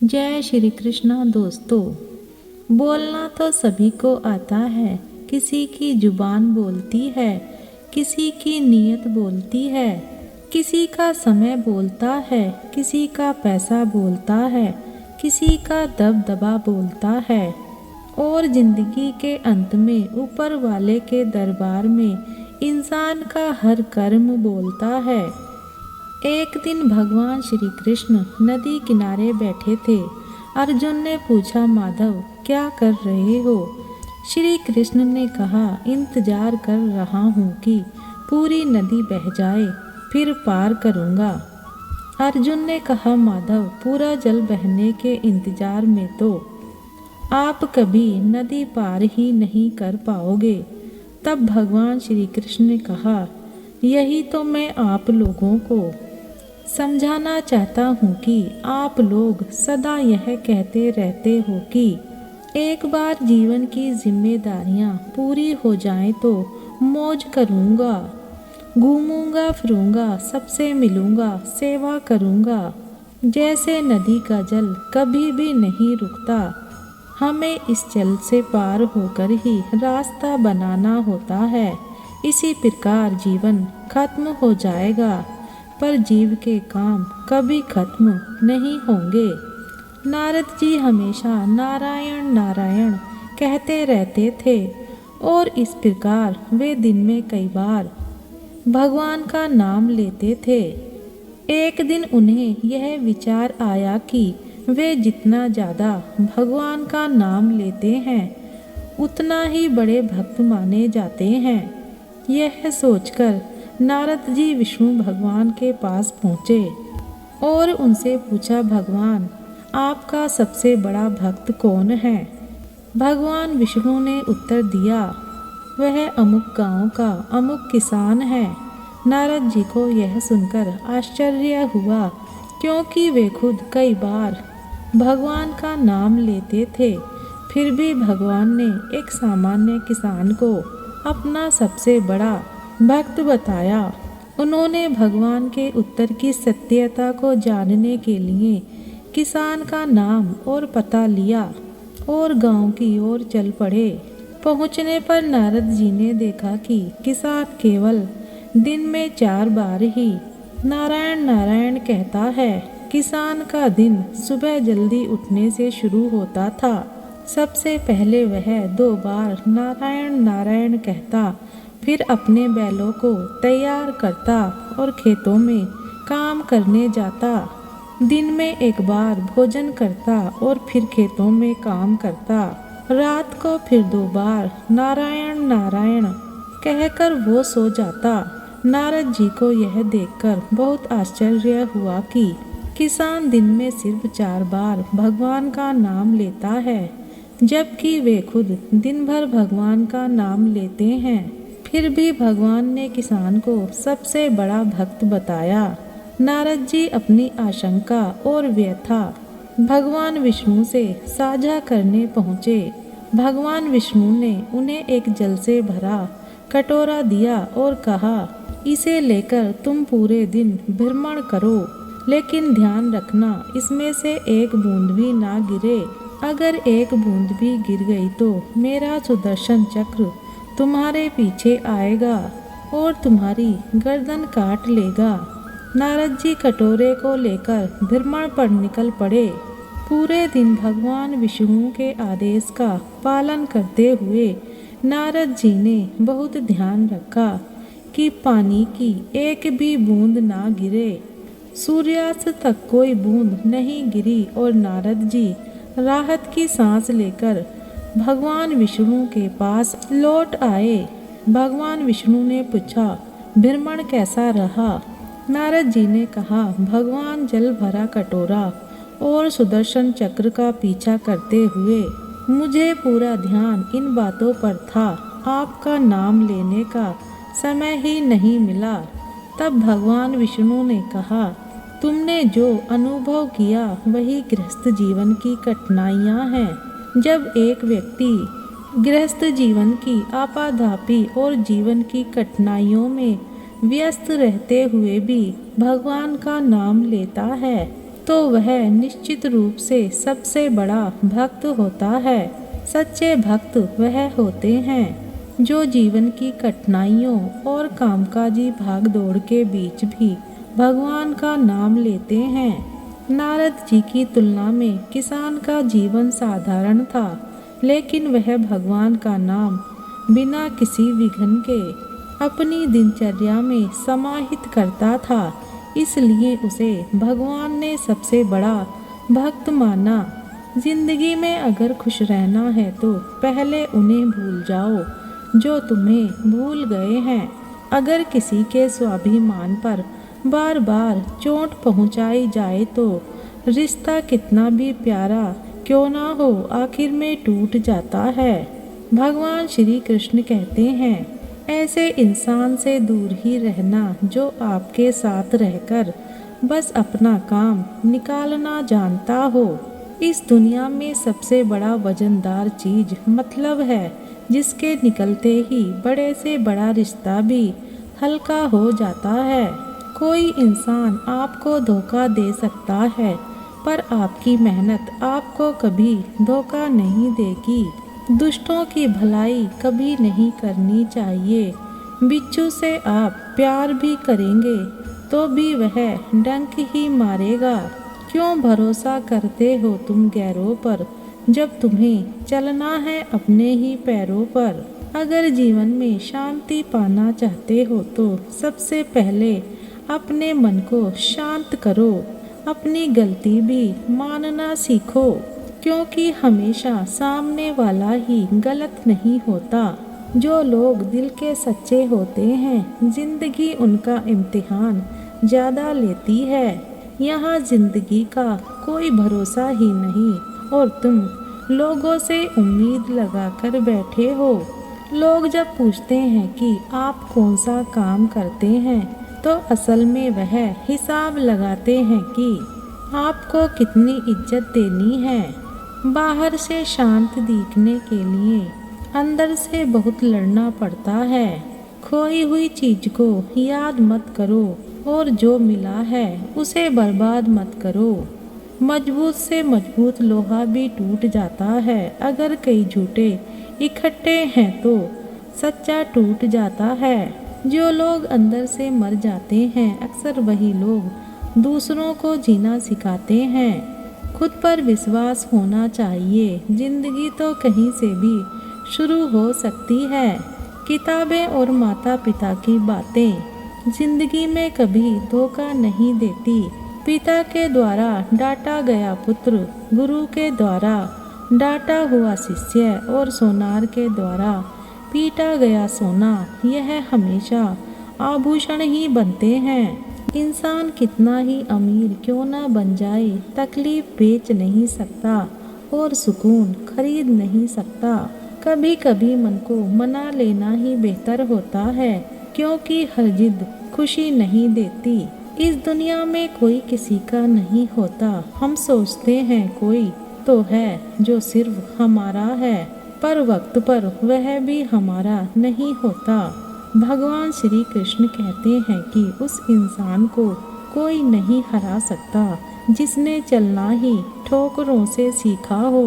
जय श्री कृष्णा दोस्तों। बोलना तो सभी को आता है, किसी की जुबान बोलती है, किसी की नीयत बोलती है, किसी का समय बोलता है, किसी का पैसा बोलता है, किसी का दबदबा बोलता है। और जिंदगी के अंत में ऊपर वाले के दरबार में इंसान का हर कर्म बोलता है। एक दिन भगवान श्री कृष्ण नदी किनारे बैठे थे। अर्जुन ने पूछा, माधव क्या कर रहे हो? श्री कृष्ण ने कहा, इंतजार कर रहा हूँ कि पूरी नदी बह जाए, फिर पार करूँगा। अर्जुन ने कहा, माधव पूरा जल बहने के इंतजार में तो आप कभी नदी पार ही नहीं कर पाओगे। तब भगवान श्री कृष्ण ने कहा, यही तो मैं आप लोगों को समझाना चाहता हूँ कि आप लोग सदा यह कहते रहते हो कि एक बार जीवन की जिम्मेदारियाँ पूरी हो जाएं तो मौज करूँगा, घूमूंगा फिरूंगा, सबसे मिलूंगा, सेवा करूँगा। जैसे नदी का जल कभी भी नहीं रुकता, हमें इस जल से पार होकर ही रास्ता बनाना होता है। इसी प्रकार जीवन खत्म हो जाएगा, पर जीव के काम कभी खत्म नहीं होंगे। नारद जी हमेशा नारायण नारायण कहते रहते थे और इस प्रकार वे दिन में कई बार भगवान का नाम लेते थे। एक दिन उन्हें यह विचार आया कि वे जितना ज़्यादा भगवान का नाम लेते हैं उतना ही बड़े भक्त माने जाते हैं। यह सोचकर नारद जी विष्णु भगवान के पास पहुँचे और उनसे पूछा, भगवान आपका सबसे बड़ा भक्त कौन है? भगवान विष्णु ने उत्तर दिया, वह अमुक गांव का अमुक किसान है। नारद जी को यह सुनकर आश्चर्य हुआ, क्योंकि वे खुद कई बार भगवान का नाम लेते थे। फिर भी भगवान ने एक सामान्य किसान को अपना सबसे बड़ा भक्त बताया। उन्होंने भगवान के उत्तर की सत्यता को जानने के लिए किसान का नाम और पता लिया और गांव की ओर चल पड़े। पहुंचने पर नारद जी ने देखा कि किसान केवल दिन में 4 बार ही नारायण नारायण कहता है। किसान का दिन सुबह जल्दी उठने से शुरू होता था। सबसे पहले वह 2 बार नारायण नारायण कहता, फिर अपने बैलों को तैयार करता और खेतों में काम करने जाता। दिन में 1 बार भोजन करता और फिर खेतों में काम करता। रात को फिर 2 बार नारायण नारायण कहकर वो सो जाता। नारद जी को यह देखकर बहुत आश्चर्य हुआ कि किसान दिन में सिर्फ 4 बार भगवान का नाम लेता है, जबकि वे खुद दिन भर भगवान का नाम लेते हैं। फिर भी भगवान ने किसान को सबसे बड़ा भक्त बताया। नारद जी अपनी आशंका और व्यथा भगवान विष्णु से साझा करने पहुँचे। भगवान विष्णु ने उन्हें एक जल से भरा कटोरा दिया और कहा, इसे लेकर तुम पूरे दिन भ्रमण करो, लेकिन ध्यान रखना इसमें से एक बूंद भी ना गिरे। अगर एक बूंद भी गिर गई तो मेरा सुदर्शन चक्र तुम्हारे पीछे आएगा और तुम्हारी गर्दन काट लेगा। नारद जी कटोरे को लेकर भ्रमण पर निकल पड़े। पूरे दिन भगवान विष्णु के आदेश का पालन करते हुए नारद जी ने बहुत ध्यान रखा कि पानी की एक भी बूंद ना गिरे। सूर्यास्त तक कोई बूंद नहीं गिरी और नारद जी राहत की सांस लेकर भगवान विष्णु के पास लौट आए। भगवान विष्णु ने पूछा, भ्रमण कैसा रहा? नारद जी ने कहा, भगवान जल भरा कटोरा और सुदर्शन चक्र का पीछा करते हुए मुझे पूरा ध्यान इन बातों पर था। आपका नाम लेने का समय ही नहीं मिला। तब भगवान विष्णु ने कहा, तुमने जो अनुभव किया वही गृहस्थ जीवन की कठिनाइयाँ हैं। जब एक व्यक्ति गृहस्थ जीवन की आपाधापी और जीवन की कठिनाइयों में व्यस्त रहते हुए भी भगवान का नाम लेता है, तो वह निश्चित रूप से सबसे बड़ा भक्त होता है। सच्चे भक्त वह होते हैं जो जीवन की कठिनाइयों और कामकाजी भागदौड़ के बीच भी भगवान का नाम लेते हैं। नारद जी की तुलना में किसान का जीवन साधारण था, लेकिन वह भगवान का नाम बिना किसी विघ्न के अपनी दिनचर्या में समाहित करता था, इसलिए उसे भगवान ने सबसे बड़ा भक्त माना। जिंदगी में अगर खुश रहना है तो पहले उन्हें भूल जाओ जो तुम्हें भूल गए हैं। अगर किसी के स्वाभिमान पर बार बार चोट पहुंचाई जाए तो रिश्ता कितना भी प्यारा क्यों ना हो आखिर में टूट जाता है। भगवान श्री कृष्ण कहते हैं, ऐसे इंसान से दूर ही रहना जो आपके साथ रहकर बस अपना काम निकालना जानता हो। इस दुनिया में सबसे बड़ा वजनदार चीज मतलब है, जिसके निकलते ही बड़े से बड़ा रिश्ता भी हल्का हो जाता है। कोई इंसान आपको धोखा दे सकता है, पर आपकी मेहनत आपको कभी धोखा नहीं देगी। दुष्टों की भलाई कभी नहीं करनी चाहिए। बिच्छू से आप प्यार भी करेंगे तो भी वह डंक ही मारेगा। क्यों भरोसा करते हो तुम गैरों पर, जब तुम्हें चलना है अपने ही पैरों पर। अगर जीवन में शांति पाना चाहते हो तो सबसे पहले अपने मन को शांत करो। अपनी गलती भी मानना सीखो, क्योंकि हमेशा सामने वाला ही गलत नहीं होता। जो लोग दिल के सच्चे होते हैं, जिंदगी उनका इम्तिहान ज़्यादा लेती है। यहाँ जिंदगी का कोई भरोसा ही नहीं और तुम लोगों से उम्मीद लगाकर बैठे हो। लोग जब पूछते हैं कि आप कौन सा काम करते हैं, तो असल में वह हिसाब लगाते हैं कि आपको कितनी इज्जत देनी है। बाहर से शांत दिखने के लिए अंदर से बहुत लड़ना पड़ता है। खोई हुई चीज को याद मत करो और जो मिला है उसे बर्बाद मत करो। मजबूत से मजबूत लोहा भी टूट जाता है। अगर कई झूठे इकट्ठे हैं तो सच्चा टूट जाता है। जो लोग अंदर से मर जाते हैं, अक्सर वही लोग दूसरों को जीना सिखाते हैं। खुद पर विश्वास होना चाहिए। जिंदगी तो कहीं से भी शुरू हो सकती है। किताबें और माता पिता की बातें जिंदगी में कभी धोखा नहीं देती। पिता के द्वारा डांटा गया पुत्र, गुरु के द्वारा डांटा हुआ शिष्य और सोनार के द्वारा पीटा गया सोना, यह हमेशा आभूषण ही बनते हैं। इंसान कितना ही अमीर क्यों ना बन जाए, तकलीफ बेच नहीं सकता और सुकून खरीद नहीं सकता। कभी कभी मन को मना लेना ही बेहतर होता है, क्योंकि हर जिद खुशी नहीं देती। इस दुनिया में कोई किसी का नहीं होता। हम सोचते हैं कोई तो है जो सिर्फ हमारा है, पर वक्त पर वह भी हमारा नहीं होता। भगवान श्री कृष्ण कहते हैं कि उस इंसान को कोई नहीं हरा सकता जिसने चलना ही ठोकरों से सीखा हो।